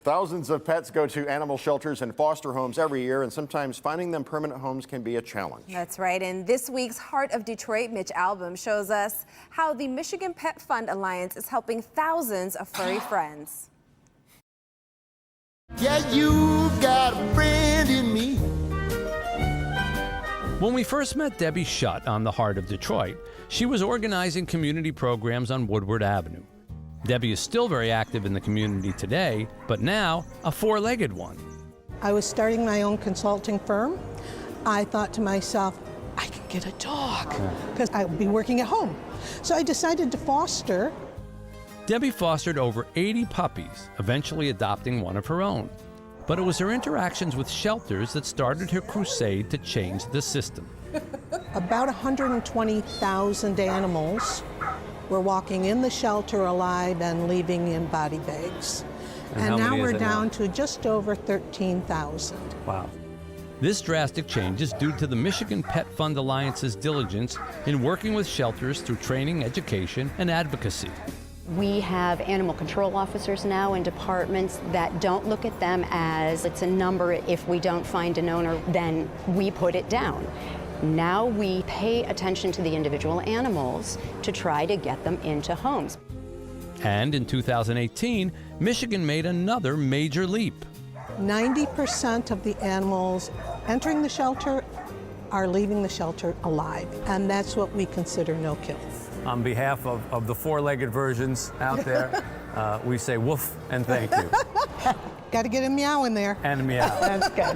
Thousands of pets go to animal shelters and foster homes every year, and sometimes finding them permanent homes can be a challenge. That's right. In this week's Heart of Detroit, Mitch Albom shows us how the Michigan Pet Fund Alliance is helping thousands of furry friends. Yeah, you've got a friend in me. When we first met Debbie Schutt on the Heart of Detroit, she was organizing community programs on Woodward Avenue. Debbie is still very active in the community today, but now a four-legged one. I was starting my own consulting firm. I thought to myself, I can get a dog because I would be working at home. So I decided to foster. Debbie fostered over 80 puppies, eventually adopting one of her own. But it was her interactions with shelters that started her crusade to change the system. About 120,000 animals were walking in the shelter alive and leaving in body bags. And now we're down to just over 13,000. Wow. This drastic change is due to the Michigan Pet Fund Alliance's diligence in working with shelters through training, education, and advocacy. We have animal control officers now in departments that don't look at them as it's a number. If we don't find an owner, then we put it down. Now we pay attention to the individual animals to try to get them into homes. And in 2018, Michigan made another major leap. 90% of the animals entering the shelter are leaving the shelter alive, and that's what we consider no-kill. On behalf of the four-legged versions out there, we say woof and thank you. Got to get a meow in there. And meow. That's good.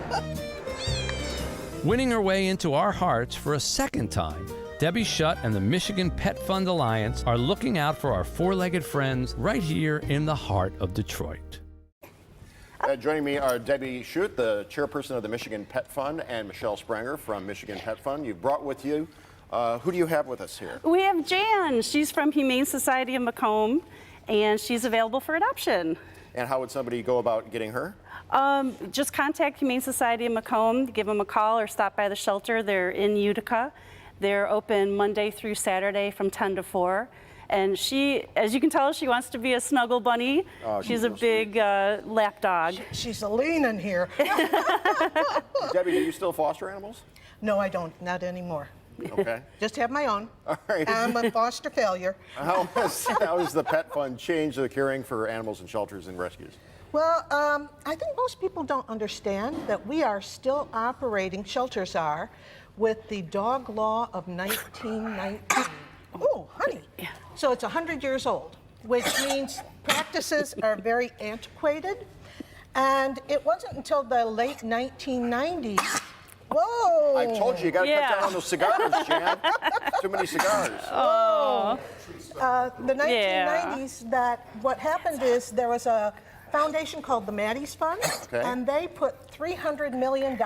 Winning her way into our hearts for a second time, Debbie Schutt and the Michigan Pet Fund Alliance are looking out for our four-legged friends right here in the heart of Detroit. Joining me are Debbie Schutt, the chairperson of the Michigan Pet Fund, and Michelle Spranger from Michigan Pet Fund. You've brought with you, who do you have with us here? We have Jan. She's from Humane Society of Macomb, and she's available for adoption. And how would somebody go about getting her? Just contact Humane Society of Macomb, give them a call or stop by the shelter. They're in Utica. They're open Monday through Saturday from 10 to 4. And she, as you can tell, she wants to be a snuggle bunny. Oh, she's a big lap dog. She's a leanin' here. Debbie, do you still foster animals? No, I don't. Not anymore. Okay. Just have my own. All right. I'm a foster failure. How has the Pet Fund changed the caring for animals in shelters and rescues? Well, I think most people don't understand that we are still operating, shelters are, with the dog law of 1919. Oh, honey. Yeah. So it's 100 years old, which means practices are very antiquated. And it wasn't until the late 1990s. Whoa! I told you, you got to cut down on those cigars, Jan. Too many cigars. Oh. The 1990s, that what happened is there was a foundation called the Maddie's Fund, and they put $300 million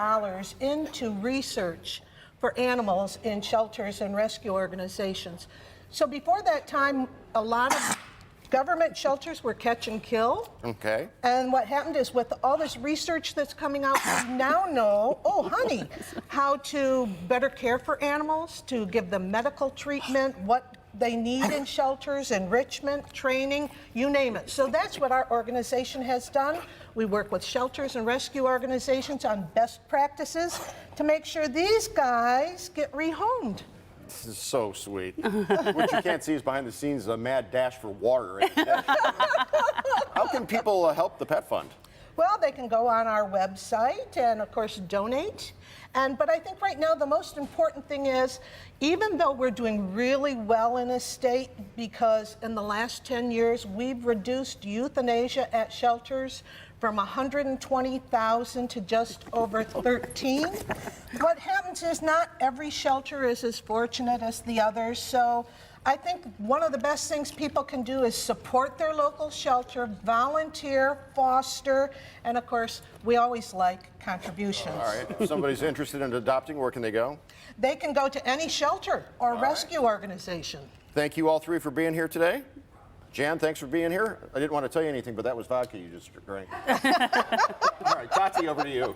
into research for animals in shelters and rescue organizations. So before that time, a lot of government shelters were catch and kill. Okay. And what happened is with all this research that's coming out, we now know, oh honey, how to better care for animals, to give them medical treatment, what they need in shelters, enrichment, training, you name it. So that's what our organization has done. We work with shelters and rescue organizations on best practices to make sure these guys get rehomed. This is so sweet. What you can't see is behind the scenes a mad dash for water. How can people help the Pet Fund? Well, they can go on our website and, of course, donate. But I think right now the most important thing is, even though we're doing really well in a state, because in the last 10 years we've reduced euthanasia at shelters from 120,000 to just over 13. What happens is not every shelter is as fortunate as the others. So I think one of the best things people can do is support their local shelter, volunteer, foster, and of course, we always like contributions. All right, if somebody's interested in adopting, where can they go? They can go to any shelter or rescue organization. Thank you all three for being here today. Jan, thanks for being here. I didn't want to tell you anything, but that was vodka you just drank. All right, Tati, over to you.